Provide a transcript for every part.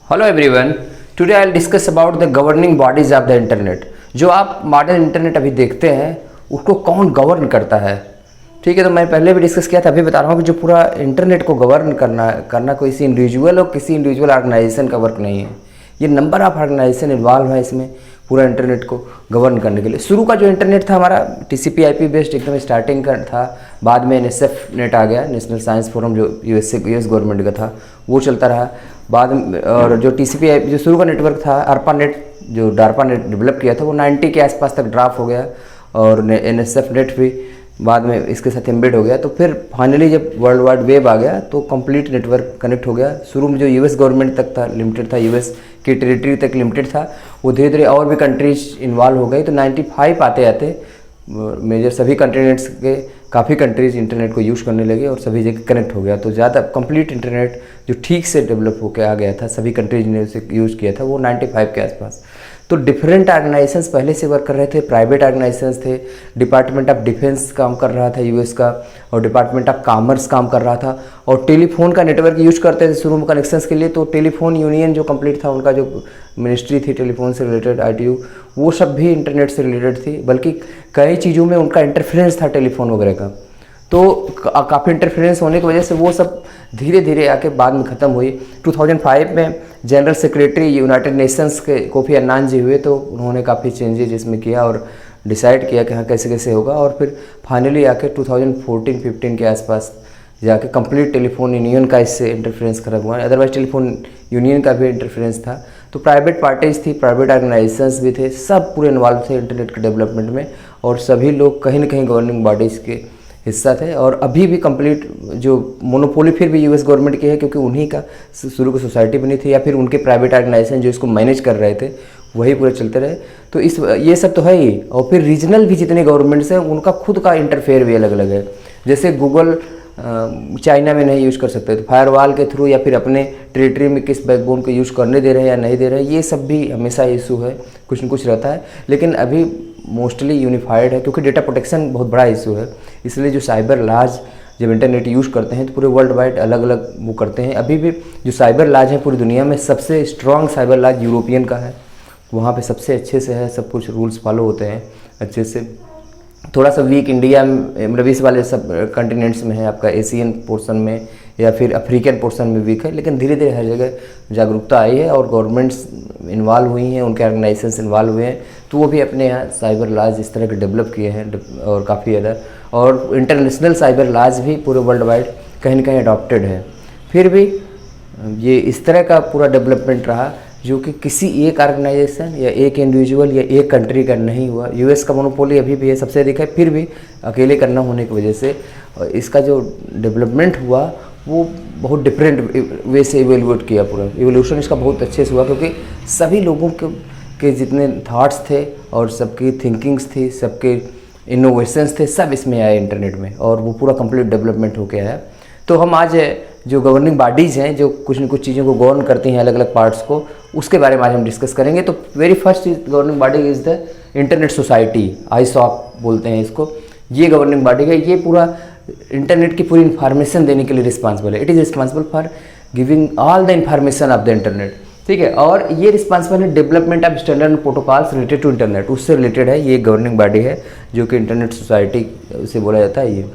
Hello everyone, today I will discuss about the governing bodies of the internet. जो आप modern internet अभी देखते हैं उसको कौन गवर्न करता है। ठीक है, तो मैं पहले भी डिस्कस किया था, अभी बता रहा हूँ कि जो पूरा इंटरनेट को गवर्न करना किसी इंडिविजुअल और किसी इंडिविजुअल ऑर्गेनाइजेशन का वर्क नहीं है। ये नंबर ऑफ ऑर्गेनाइजेशन इन्वॉल्व है इसमें पूरा इंटरनेट को गवर्न करने के लिए। शुरू का जो इंटरनेट था हमारा TCP/IP बेस्ड एकदम स्टार्टिंग का था। बाद में NSF नेट आ गया, नेशनल साइंस फोरम, जो यूएस गवर्नमेंट का था, वो चलता रहा। बाद में और जो TCP/IP जो शुरू का नेटवर्क था, ARPA नेट, जो डार्पा नेट डेवलप किया था, वो 90 के आसपास तक ड्रॉप हो गया। और NSF नेट भी बाद में इसके साथ एम्बेड हो गया। तो फिर फाइनली जब वर्ल्ड वाइड वेब आ गया तो कंप्लीट नेटवर्क कनेक्ट हो गया। शुरू में जो यूएस गवर्नमेंट तक था, लिमिटेड था, यूएस की टेरिटरी तक लिमिटेड था, वो धीरे धीरे और भी कंट्रीज इन्वॉल्व हो गई। तो 95 आते आते मेजर सभी कंटिनेंट्स के काफ़ी कंट्रीज इंटरनेट को यूज़ करने लगे और सभी जगह कनेक्ट हो गया। तो ज़्यादा कंप्लीट इंटरनेट जो ठीक से डेवलप होकर आ गया था, सभी कंट्रीज ने उसे यूज़ किया था, वो 95 के आसपास। तो डिफरेंट ऑर्गेनाइजेशंस पहले से वर्क कर रहे थे। प्राइवेट ऑर्गेनाइजेशंस थे, डिपार्टमेंट ऑफ डिफेंस काम कर रहा था यूएस का, और डिपार्टमेंट ऑफ कॉमर्स काम कर रहा था, और टेलीफोन का नेटवर्क यूज करते थे शुरू में कनेक्शंस के लिए। तो टेलीफोन यूनियन जो कंप्लीट था, उनका जो मिनिस्ट्री थी टेलीफोन से रिलेटेड, ITU, वो सब भी इंटरनेट से रिलेटेड थी। बल्कि कई चीज़ों में उनका इंटरफेरेंस था टेलीफोन वगैरह का। तो काफ़ी इंटरफेरेंस होने की वजह से वो सब धीरे धीरे आके बाद में ख़त्म हुई। 2005 में जनरल सेक्रेटरी यूनाइटेड नेशंस के कोफी अन्नान जी हुए, तो उन्होंने काफ़ी चेंजेज इसमें किया और डिसाइड किया कि हाँ कैसे कैसे होगा। और फिर फाइनली आके 2014-15 के आसपास जाके कंप्लीट टेलीफोन यूनियन का इससे इंटरफेरेंस खत्म हुआ। अदरवाइज टेलीफोन यूनियन का भी इंटरफेरेंस था। तो प्राइवेट पार्टीज थी, प्राइवेट ऑर्गेनाइजेशंस भी थे, सब पूरे इन्वॉल्व थे इंटरनेट के डेवलपमेंट में, और सभी लोग कहीं ना कहीं गवर्निंग बॉडीज़ के हिस्सा थे। और अभी भी कंप्लीट जो मोनोपोली फिर भी यूएस गवर्नमेंट की है, क्योंकि उन्हीं का शुरू की सोसाइटी बनी थी, या फिर उनके प्राइवेट ऑर्गेनाइजेशन जो इसको मैनेज कर रहे थे, वही पूरे चलते रहे। तो ये सब तो है ही। और फिर रीजनल भी जितने गवर्नमेंट्स हैं उनका खुद का इंटरफेयर भी अलग अलग है। जैसे गूगल चाइना में नहीं यूज़ कर सकते, तो फायरवॉल के थ्रू या फिर अपने टेरिटरी में किस बैकबोन को यूज़ करने दे रहे हैं या नहीं दे रहे हैं, ये सब भी हमेशा इशू है, कुछ न कुछ रहता है। लेकिन अभी मोस्टली यूनिफाइड है, क्योंकि डेटा प्रोटेक्शन बहुत बड़ा इशू है। इसलिए जो साइबर लॉज जब इंटरनेट यूज़ करते हैं तो पूरे वर्ल्ड वाइड अलग अलग वो करते हैं। अभी भी जो साइबर लॉज है पूरी दुनिया में सबसे स्ट्रॉन्ग साइबर लॉज यूरोपियन का है, वहाँ पे सबसे अच्छे से है, सब कुछ रूल्स फॉलो होते हैं अच्छे से। थोड़ा सा वीक इंडिया मतलब इस वाले सब कंटिनेंट्स में है, आपका एशियन पोर्शन में या फिर अफ्रीकन पोर्शन में वीक है। लेकिन धीरे धीरे हर जगह जागरूकता आई है और गवर्नमेंट्स इन्वॉल्व हुई हैं, उनके ऑर्गेनाइजेशंस इन्वॉल्व हुए हैं, तो वो भी अपने यहाँ साइबर लॉज इस तरह के डेवलप किए हैं और काफ़ी ज़्यादा। और इंटरनेशनल साइबर लॉज भी पूरे वर्ल्ड वाइड कहीं ना कहीं अडॉप्टेड है। फिर भी ये इस तरह का पूरा डेवलपमेंट रहा जो कि किसी एक ऑर्गेनाइजेशन या एक इंडिविजुअल या एक कंट्री का नहीं हुआ। यूएस का मोनोपोली अभी भी है, सबसे अधिक है, फिर भी अकेले करना होने की वजह से इसका जो डेवलपमेंट हुआ वो बहुत डिफरेंट वे से इवेल्यूएट किया। पूरा इवोल्यूशन इसका बहुत अच्छे से हुआ, क्योंकि सभी लोगों के जितने थाट्स थे और सबकी थिंकिंग्स थी, सबके इनोवेशंस थे, सब इसमें आए इंटरनेट में, और वो पूरा कंप्लीट डेवलपमेंट होके आया। तो हम आज जो गवर्निंग बॉडीज़ हैं जो कुछ न कुछ चीज़ों को गवर्न करती हैं, अलग अलग पार्ट्स को, उसके बारे में आज हम डिस्कस करेंगे। तो very first governing body is the internet society, ISOC बोलते हैं इसको। ये गवर्निंग बॉडी है, ये पूरा इंटरनेट की पूरी इन्फॉर्मेशन देने के लिए रिस्पॉन्सिबल है। It is responsible for giving all the information of the internet. ठीक है, और ये रिस्पॉन्सिबल है development of standard protocols related to internet, उससे रिलेटेड है। ये गवर्निंग बॉडी है जो कि इंटरनेट सोसाइटी से बोला जाता है ये।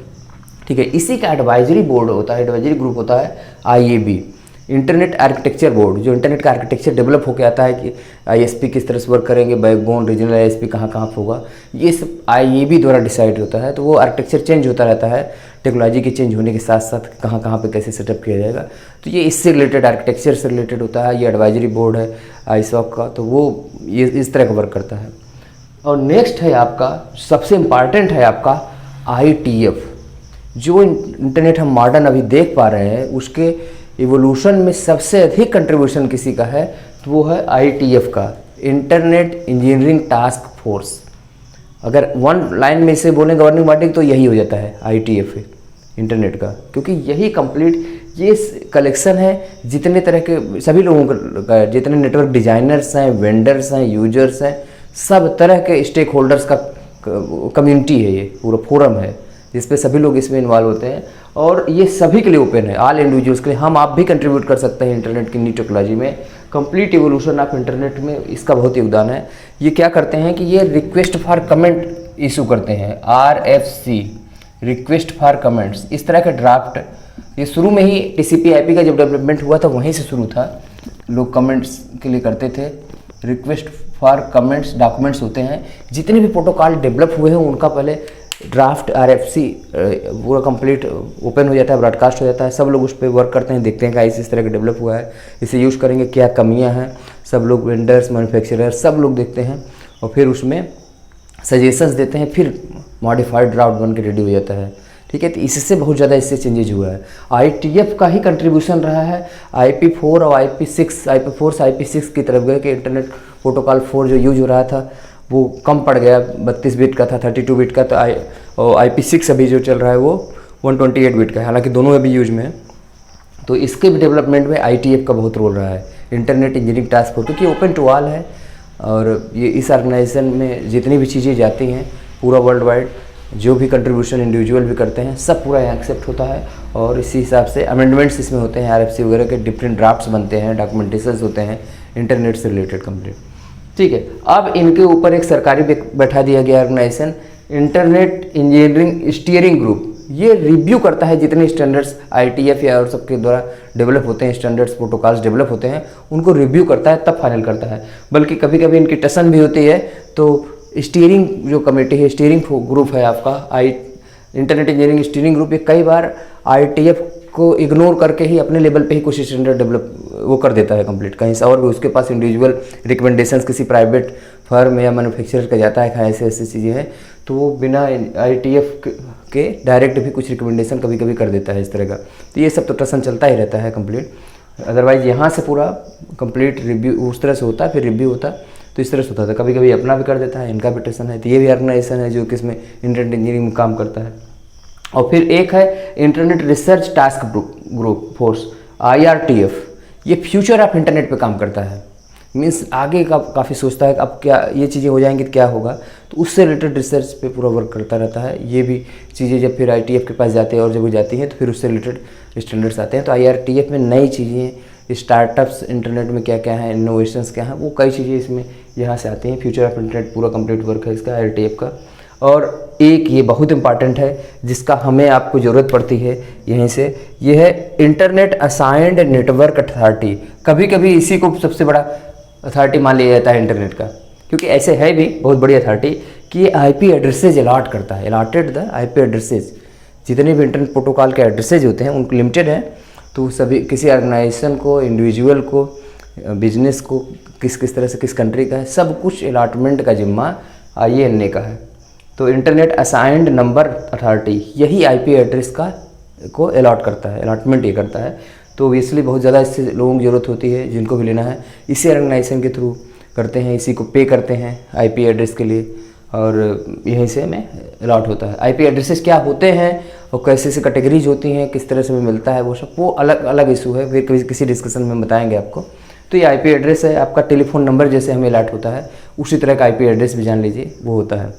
ठीक है, इसी का एडवाइजरी बोर्ड होता है, एडवाइजरी ग्रुप होता है IAB, इंटरनेट आर्किटेक्चर बोर्ड, जो इंटरनेट का आर्किटेक्चर डेवलप होकर आता है कि ISP किस तरह से वर्क करेंगे, बैकबोन, रीजनल ISP कहाँ कहाँ होगा, ये सब IAB द्वारा डिसाइड होता है। तो वो आर्किटेक्चर चेंज होता रहता है, टेक्नोलॉजी के चेंज होने के साथ साथ कहाँ कहाँ पे कैसे सेटअप किया जाएगा। तो ये इससे रिलेटेड, आर्किटेक्चर से रिलेटेड होता है। ये एडवाइजरी बोर्ड है ISOC का, तो वो ये इस तरह का वर्क करता है। और नेक्स्ट है आपका, सबसे इम्पॉर्टेंट है आपका IETF। जो इंटरनेट हम मॉडर्न अभी देख पा रहे हैं उसके इवोल्यूशन में सबसे अधिक कंट्रीब्यूशन किसी का है, तो वो है IETF का, इंटरनेट इंजीनियरिंग टास्क फोर्स। अगर वन लाइन में इसे बोलें गवर्निंग बॉडी तो यही हो जाता है IETF इंटरनेट का, क्योंकि यही कंप्लीट ये कलेक्शन है जितने तरह के सभी लोगों का, जितने नेटवर्क डिजाइनर्स हैं, वेंडर्स हैं, यूजर्स हैं, सब तरह के स्टेक होल्डर्स का कम्युनिटी है। ये पूरा फोरम है जिस पे सभी लोग इसमें इन्वॉल्व होते हैं, और ये सभी के लिए ओपन है, ऑल इंडिविजुअल्स के लिए। हम आप भी कंट्रीब्यूट कर सकते हैं इंटरनेट की न्यू टेक्नोलॉजी में, कंप्लीट इवोल्यूशन ऑफ इंटरनेट में इसका बहुत योगदान है। ये क्या करते हैं कि ये रिक्वेस्ट फॉर कमेंट इशू करते हैं, RFC, रिक्वेस्ट फॉर कमेंट्स। इस तरह का ड्राफ्ट ये शुरू में ही TCP/IP का जब डेवलपमेंट हुआ था वहीं से शुरू था, लोग कमेंट्स के लिए करते थे। रिक्वेस्ट फॉर कमेंट्स डॉक्यूमेंट्स होते हैं, जितने भी प्रोटोकॉल डेवलप हुए हैं उनका पहले ड्राफ्ट RFC पूरा कंप्लीट ओपन हो जाता है, ब्रॉडकास्ट हो जाता है, सब लोग उस पर वर्क करते हैं, देखते हैं कि इस तरह का डेवलप हुआ है, इसे यूज़ करेंगे, क्या कमियां हैं, सब लोग वेंडर्स, मैन्युफैक्चरर सब लोग देखते हैं और फिर उसमें सजेशंस देते हैं, फिर मॉडिफाइड ड्राफ्ट बन के रेडी हो जाता है। ठीक है, तो इससे बहुत ज़्यादा इससे चेंजेज हुआ है। IETF का ही कंट्रीब्यूशन रहा है। IP4 और IP4 से IP6 की तरफ गए कि इंटरनेट प्रोटोकॉल 4 जो यूज हो रहा था वो कम पड़ गया, 32 बिट का था, 32 बिट का, तो IP6 अभी जो चल रहा है वो 128 बिट का है, हालांकि दोनों अभी यूज में है। तो इसके भी डेवलपमेंट में IETF का बहुत रोल रहा है, इंटरनेट इंजीनियरिंग टास्क फोर्स, क्योंकि ओपन टू ऑल है और ये इस ऑर्गेनाइजेशन में जितनी भी चीज़ें जाती हैं पूरा वर्ल्ड वाइड, जो भी कंट्रीब्यूशन इंडिविजुअल भी करते हैं सब पूरा एक्सेप्ट होता है और इसी हिसाब से अमेंडमेंट्स इसमें होते हैं, RFC वगैरह के डिफरेंट ड्राफ्ट्स बनते हैं, डॉक्यूमेंटेशंस होते हैं इंटरनेट से रिलेटेड कंप्लीट। ठीक है, अब इनके ऊपर एक सरकारी बैठा दिया गया organisation, internet engineering steering group. ये रिव्यू करता है जितने स्टैंडर्ड्स IETF या और सबके द्वारा डेवलप होते हैं, स्टैंडर्ड्स प्रोटोकॉल्स डेवलप होते हैं, उनको रिव्यू करता है तब फाइनल करता है। बल्कि कभी कभी इनकी टसन भी होती है, तो स्टीयरिंग जो कमेटी है, स्टीयरिंग ग्रुप है आपका इंटरनेट इंजीनियरिंग स्टीयरिंग ग्रुप, ये कई बार IETF को इग्नोर करके ही अपने लेवल पे ही कुछ स्टैंडर्ड डेवलप वो कर देता है कंप्लीट, कहीं से और भी उसके पास इंडिविजुअल रिकमेंडेशंस किसी प्राइवेट फर्म या मैन्युफैक्चरर का जाता है, कहाँ ऐसे ऐसी चीज़ें हैं, तो वो बिना IETF के डायरेक्ट भी कुछ रिकमेंडेशन कभी कभी कर देता है इस तरह का। तो ये सब तो टसन चलता ही रहता है कंप्लीट। अदरवाइज यहाँ से पूरा कंप्लीट रिव्यू उस तरह से होता है, फिर रिव्यू होता है, तो इस तरह से होता था। कभी कभी अपना भी कर देता है, इनका भी टसन है। तो ये भी ऑर्गेनाइजेशन है जो कि इसमें इंटरनेट इंजीनियरिंग में काम करता है। और फिर एक है internet research task group force, IRTF। ये फ्यूचर ऑफ इंटरनेट पे काम करता है, मीन्स आगे का काफ़ी सोचता है कि अब क्या ये चीज़ें हो जाएंगी तो क्या होगा, तो उससे रिलेटेड रिसर्च पे पूरा वर्क करता रहता है। ये भी चीज़ें जब फिर IETF के पास जाते हैं और जब वो जाती हैं तो फिर उससे रिलेटेड स्टैंडर्ड्स आते हैं। तो IRTF में नई चीज़ें, स्टार्टअप्स इंटरनेट में क्या क्या हैं, इनोवेशंस क्या हैं, वो कई चीज़ें इसमें यहाँ से आती हैं। फ्यूचर ऑफ इंटरनेट पूरा कंप्लीट वर्क है इसका IRTF का। और एक ये बहुत इंपॉर्टेंट है जिसका हमें आपको ज़रूरत पड़ती है यहीं से, ये है इंटरनेट असाइंड नेटवर्क अथॉरिटी। कभी कभी इसी को सबसे बड़ा अथॉरिटी मान लिया जाता है इंटरनेट का, क्योंकि ऐसे है भी बहुत बड़ी अथॉरिटी कि ये IP एड्रेसेज अलॉट करता है, अलॉटेड द IP एड्रेसेज। जितने भी इंटरनेट प्रोटोकॉल के एड्रेसेज होते हैं उनको लिमिटेड है, तो सभी किसी ऑर्गेनाइजेशन को, इंडिविजुअल को, बिजनेस को, किस किस तरह से किस कंट्री का है, सब कुछ अलॉटमेंट का जिम्मा IANA का है। तो इंटरनेट असाइंड नंबर अथॉरिटी यही IP एड्रेस का को अलॉट करता है, अलॉटमेंट ये करता है। तो इसलिए बहुत ज़्यादा इससे लोगों की ज़रूरत होती है, जिनको भी लेना है इसी ऑर्गेनाइजेशन के थ्रू करते हैं, इसी को पे करते हैं IP एड्रेस के लिए, और यहीं से हमें अलॉट होता है। IP एड्रेसेस क्या होते हैं और कैसे से कैटेगरीज होती हैं, किस तरह से हमें मिलता है, वो सब वो अलग अलग इशू है, फिर किसी डिस्कशन में बताएंगे आपको। तो ये IP एड्रेस है आपका, टेलीफोन नंबर जैसे हमें अलॉट होता है उसी तरह का IP एड्रेस भी जान लीजिए वो होता है।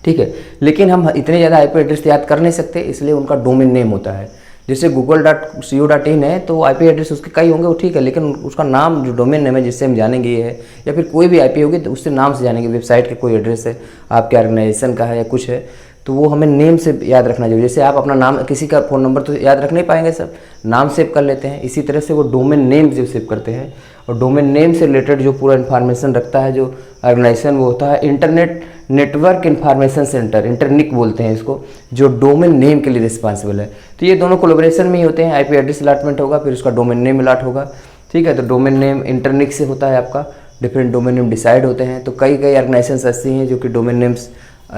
ठीक है, लेकिन हम इतने ज़्यादा IP एड्रेस याद कर नहीं सकते, इसलिए उनका डोमेन नेम होता है। जैसे google.co.in है तो IP एड्रेस उसके कई होंगे, वो ठीक है, लेकिन उसका नाम जो डोमेन नेम है जिससे हम जानेंगे ये है, या फिर कोई भी IP होगी तो उससे नाम से जानेंगे। वेबसाइट का कोई एड्रेस है, आपके ऑर्गेनाइजेशन का है या कुछ है, तो वो हमें नेम से याद रखना चाहिए। जैसे आप अपना नाम, किसी का फ़ोन नंबर तो याद रख नहीं पाएंगे, सब नाम सेव कर लेते हैं, इसी तरह से वो डोमेन नेम जो सेव करते हैं, और डोमेन नेम से रिलेटेड जो पूरा इन्फॉर्मेशन रखता है जो ऑर्गेनाइजेशन, वो होता है इंटरनेट नेटवर्क इन्फॉर्मेशन सेंटर, इंटरनिक बोलते हैं इसको, जो डोमेन नेम के लिए रिस्पॉन्सिबल है। तो ये दोनों कोलैबोरेशन में ही होते हैं। IP एड्रेस अलॉटमेंट होगा, फिर उसका डोमेन नेम अलॉट होगा। ठीक है, तो डोमेन नेम इंटरनिक से होता है आपका, डिफरेंट डोमेन नेम डिसाइड होते हैं। तो कई ऑर्गेनाइजेशन ऐसी हैं जो कि डोमेन नेम्स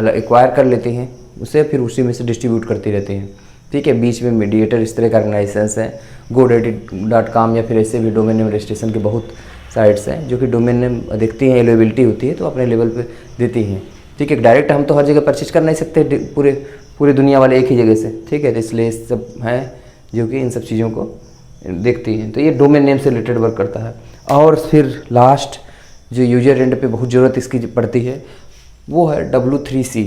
एक्वायर कर लेती हैं, उसे फिर उसी में से डिस्ट्रीब्यूट करती रहती हैं। ठीक है, बीच में मीडिएटर इस तरह के ऑर्गेनाइजेशन हैं, godaddy.com या फिर ऐसे भी डोमेन नेम रजिस्ट्रेशन के बहुत साइट्स हैं जो कि डोमेन नेम देखती हैं, एवेलेबिलिटी होती है तो अपने लेवल पे देती हैं। ठीक है, डायरेक्ट हम तो हर जगह परचेज कर नहीं सकते पूरे दुनिया वाले एक ही जगह से। ठीक है, तो इसलिए सब हैं जो कि इन सब चीज़ों को देखती हैं। तो ये डोमेन नेम से रिलेटेड वर्क करता है। और फिर लास्ट जो यूजर एंड पे बहुत ज़रूरत इसकी पड़ती है वो है W3C,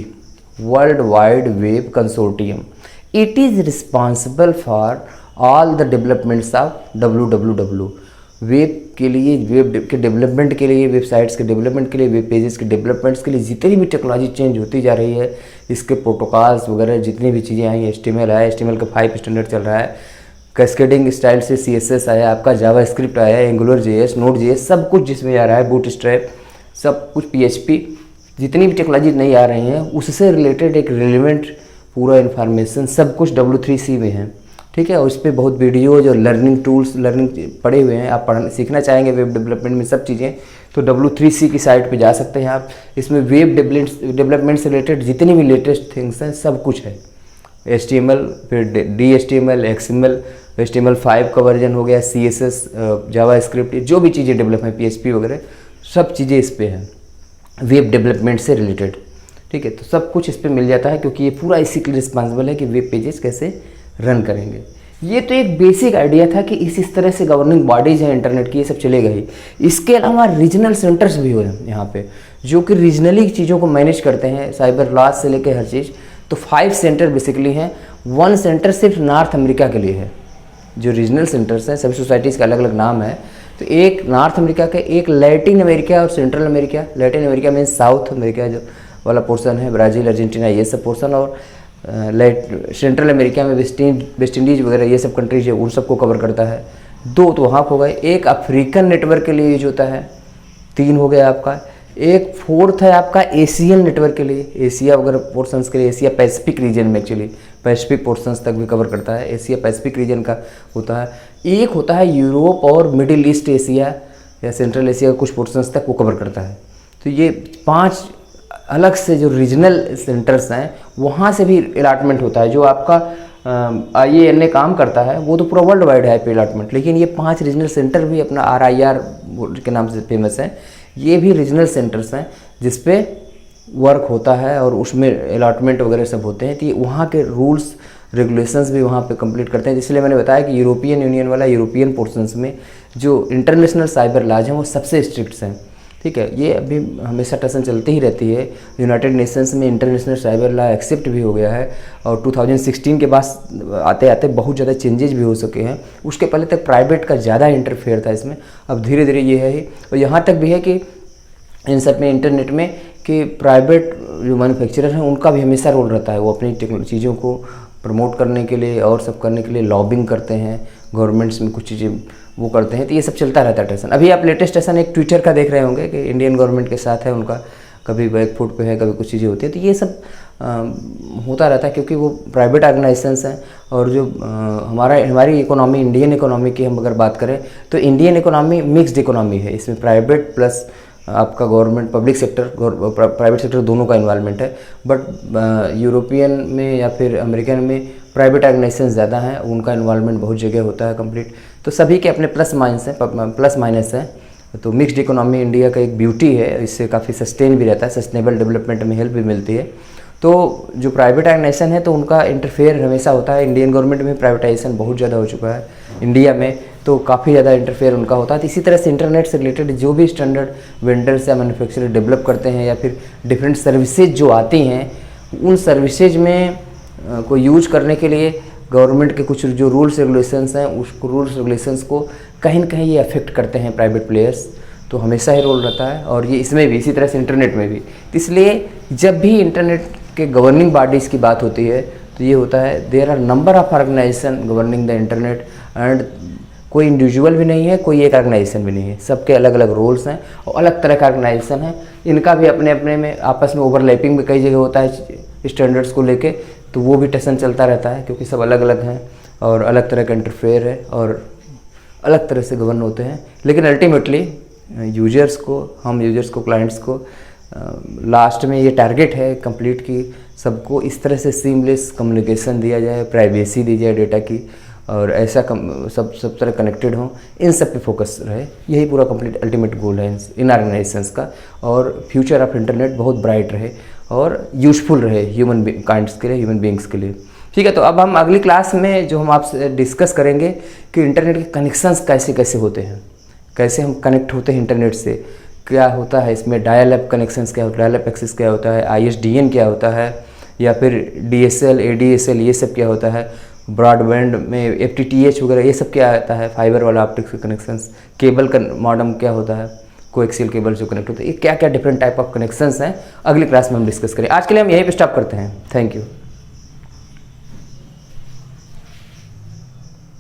world wide web consortium. It is responsible for all the developments of WWW, web के लिए, वेब के डेवलपमेंट के लिए, वेबसाइट्स के डेवलपमेंट के लिए, वेब पेजेस के डेवलपमेंट्स के लिए जितनी भी टेक्नोलॉजी चेंज होती जा रही है, इसके प्रोटोकॉल्स वगैरह जितनी भी चीज़ें आई, HTML आया, HTML का 5 स्टैंडर्ड चल रहा है, कैस्केडिंग स्टाइल से CSS आया, आपका जावास्क्रिप्ट आया, एंगुलर JS, नोड JS, सब कुछ जिसमें आ रहा है, बूटस्ट्रैप, सब कुछ PHP, जितनी भी टेक्नोलॉजी नई आ रही हैं उससे रिलेटेड एक रिलेवेंट पूरा इन्फॉर्मेशन सब कुछ W3C में है, ठीक है। और इस पर बहुत वीडियोज और लर्निंग टूल्स, लर्निंग पड़े हुए हैं। आप पढ़ना सीखना चाहेंगे वेब डेवलपमेंट में सब चीज़ें, तो W3C की साइट पे जा सकते हैं आप। इसमें वेब डेवलपमेंट से रिलेटेड जितनी भी लेटेस्ट थिंग्स हैं सब कुछ है। HTML, फिर DHTML, XML, HTML5 का वर्जन हो गया, CSS, जावास्क्रिप्ट, जो भी चीज़ें डेवलप हैं, PHP वगैरह, सब चीज़ें इस पे हैं वेब डेवलपमेंट से रिलेटेड, ठीक है। तो सब कुछ इस पे मिल जाता है, क्योंकि ये पूरा इसी के लिए रिस्पॉन्सिबल है कि वेब पेजेस कैसे रन करेंगे। ये तो एक बेसिक आइडिया था कि इस तरह से गवर्निंग बॉडीज़ हैं इंटरनेट की, ये सब चलेगा ही। इसके अलावा रीजनल सेंटर्स भी हो यहाँ पे, जो कि रीजनली चीज़ों को मैनेज करते हैं, साइबर लॉज से लेकर हर चीज़। तो 5 सेंटर बेसिकली हैं। 1 सेंटर सिर्फ नॉर्थ अमेरिका के लिए है। जो रीजनल सेंटर्स हैं, सभी सोसाइटीज़ का अलग अलग नाम है। तो एक नॉर्थ अमेरिका का, एक लैटिन अमेरिका और सेंट्रल अमेरिका। लैटिन अमेरिका में साउथ अमेरिका जो वाला पोर्सन है, ब्राज़ील, अर्जेंटीना, ये सब पोर्सन, और सेंट्रल अमेरिका में वेस्ट इंडीज़ वगैरह ये सब कंट्रीज है, उन सबको कवर करता है। 2 तो वहाँ हो गए। एक अफ्रीकन नेटवर्क के लिए यूज होता है, 3 हो गया आपका। एक 4th है आपका एशियन नेटवर्क के लिए, एशिया वगैरह पोर्सन्स के लिए, एशिया पैसिफिक रीजन में, एक्चुअली पैसिफिक पोर्सन्स तक भी कवर करता है, एशिया पैसिफिक रीजन का होता है। एक होता है यूरोप और मिडिल ईस्ट एशिया या सेंट्रल एशिया का कुछ पोर्सन्स तक वो कवर करता है। तो ये 5 अलग से जो रीजनल सेंटर्स हैं वहाँ से भी अलॉटमेंट होता है। जो आपका IANA काम करता है वो तो पूरा वर्ल्ड वाइड है अलॉटमेंट, लेकिन ये 5 रीजनल सेंटर भी अपना RIR के नाम से फेमस हैं। ये भी रीजनल सेंटर्स हैं जिस पे वर्क होता है और उसमें अलॉटमेंट वगैरह सब होते हैं। तो ये वहाँ के रूल्स रेगुलेशंस भी वहाँ पे कंप्लीट करते हैं। इसलिए मैंने बताया कि यूरोपियन यूनियन वाला, यूरोपियन पोर्शंस में जो इंटरनेशनल साइबर लॉज हैं वो सबसे स्ट्रिक्ट हैं, ठीक है। ये अभी हमेशा टसन चलती ही रहती है। यूनाइटेड नेशंस में इंटरनेशनल साइबर लॉ एक्सेप्ट भी हो गया है, और 2016 के बाद आते आते बहुत ज़्यादा चेंजेस भी हो सके हैं। उसके पहले तक प्राइवेट का ज़्यादा इंटरफेयर था इसमें, अब धीरे धीरे ये है ही। और यहाँ तक भी है कि इन सब में, इंटरनेट में, कि प्राइवेट जो मैन्युफैक्चरर हैं उनका भी हमेशा रोल रहता है। वो अपनी चीज़ों को प्रमोट करने के लिए और सब करने के लिए लॉबिंग करते हैं, गवर्नमेंट्स में कुछ चीज़ें वो करते हैं। तो ये सब चलता रहता है टेंशन। अभी आप लेटेस्ट टेंशन एक ट्विटर का देख रहे होंगे कि इंडियन गवर्नमेंट के साथ है उनका, कभी बैकफुट पे है, कभी कुछ चीज़ें होती है। तो ये सब होता रहता है, क्योंकि वो प्राइवेट ऑर्गेनाइजेशंस हैं। और जो हमारी इकोनॉमी, इंडियन इकोनॉमी की हम अगर बात करें तो इंडियन इकोनॉमी मिक्स्ड इकोनॉमी है। इसमें प्राइवेट प्लस आपका government, public sector, private sector दोनों का इन्वॉल्वमेंट है। बट यूरोपियन में या फिर अमेरिकन में प्राइवेट ऑर्गेनाइजेशन ज़्यादा हैं, उनका इन्वॉल्वमेंट बहुत जगह होता है कंप्लीट। तो सभी के अपने प्लस माइनस हैं। तो मिक्स्ड इकोनॉमी इंडिया का एक ब्यूटी है, इससे काफ़ी सस्टेन भी रहता है, सस्टेनेबल डेवलपमेंट में हेल्प भी मिलती है। तो जो प्राइवेट ऑर्गेनाइजेशन है तो उनका इंटरफेयर हमेशा होता है। इंडियन गवर्नमेंट में प्राइवेटाइजेशन बहुत ज़्यादा हो चुका है इंडिया में, तो काफ़ी ज़्यादा इंटरफेयर उनका होता है। तो इसी तरह से इंटरनेट से रिलेटेड जो भी स्टैंडर्ड वेंडर्स या मैन्युफैक्चरर डेवलप करते हैं, या फिर डिफरेंट सर्विसेज जो आती हैं, उन सर्विसेज में को यूज करने के लिए गवर्नमेंट के कुछ जो रूल्स रेगुलेशंस हैं, उस रूल्स रेगुलेशंस को कहीं न कहीं ये अफेक्ट करते हैं प्राइवेट प्लेयर्स। तो हमेशा ही रोल रहता है, और ये इसमें भी, इसी तरह से इंटरनेट में भी। तो इसलिए जब भी इंटरनेट के गवर्निंग बॉडीज़ की बात होती है तो ये होता है, there are number of organisation governing the internet, and कोई इंडिविजुअल भी नहीं है, कोई एक ऑर्गेनाइजेशन भी नहीं है, सबके अलग अलग रोल्स हैं और अलग तरह का ऑर्गेनाइजेशन है। इनका भी अपने अपने में आपस में ओवरलैपिंग भी कई जगह होता है स्टैंडर्ड्स को लेके, तो वो भी टेंशन चलता रहता है, क्योंकि सब अलग अलग हैं और अलग तरह का इंटरफेयर है और अलग तरह से गवर्न होते हैं। लेकिन अल्टीमेटली यूजर्स को, हम यूजर्स को, क्लाइंट्स को लास्ट में ये टारगेट है कंप्लीट की सबको इस तरह से सीमलेस कम्युनिकेशन दिया जाए, प्राइवेसी दी जाए डेटा की, और ऐसा सब तरह कनेक्टेड हो, इन सब पे फोकस रहे। यही पूरा कंप्लीट अल्टीमेट गोल है इन ऑर्गेनाइजेशंस का। और फ्यूचर ऑफ इंटरनेट बहुत ब्राइट रहे और यूजफुल रहे ह्यूमन काइंड्स के लिए, ह्यूमन बींग्स के लिए। ठीक है, तो अब हम अगली क्लास में जो हम आपसे डिस्कस करेंगे कि इंटरनेट के कनेक्शंस कैसे कैसे होते हैं, कैसे हम कनेक्ट होते हैं इंटरनेट से, क्या होता है इसमें, डायल ऐप कनेक्शंस क्या होता है, डायल ऐप एक्सेस क्या होता है, ISDN क्या होता है, या फिर DSL, ADSL, ये सब क्या होता है, ब्रॉडबैंड में FTTH वगैरह ये सब क्या आता है, फाइबर वाला ऑप्टिक्स कनेक्शंस, केबल का मॉडेम क्या होता है, कोएक्सियल केबल जो कनेक्ट होता है, ये क्या क्या डिफरेंट टाइप ऑफ कनेक्शंस हैं, अगली क्लास में हम डिस्कस करें। आज के लिए हम यहीं पे स्टॉप करते हैं। Thank you.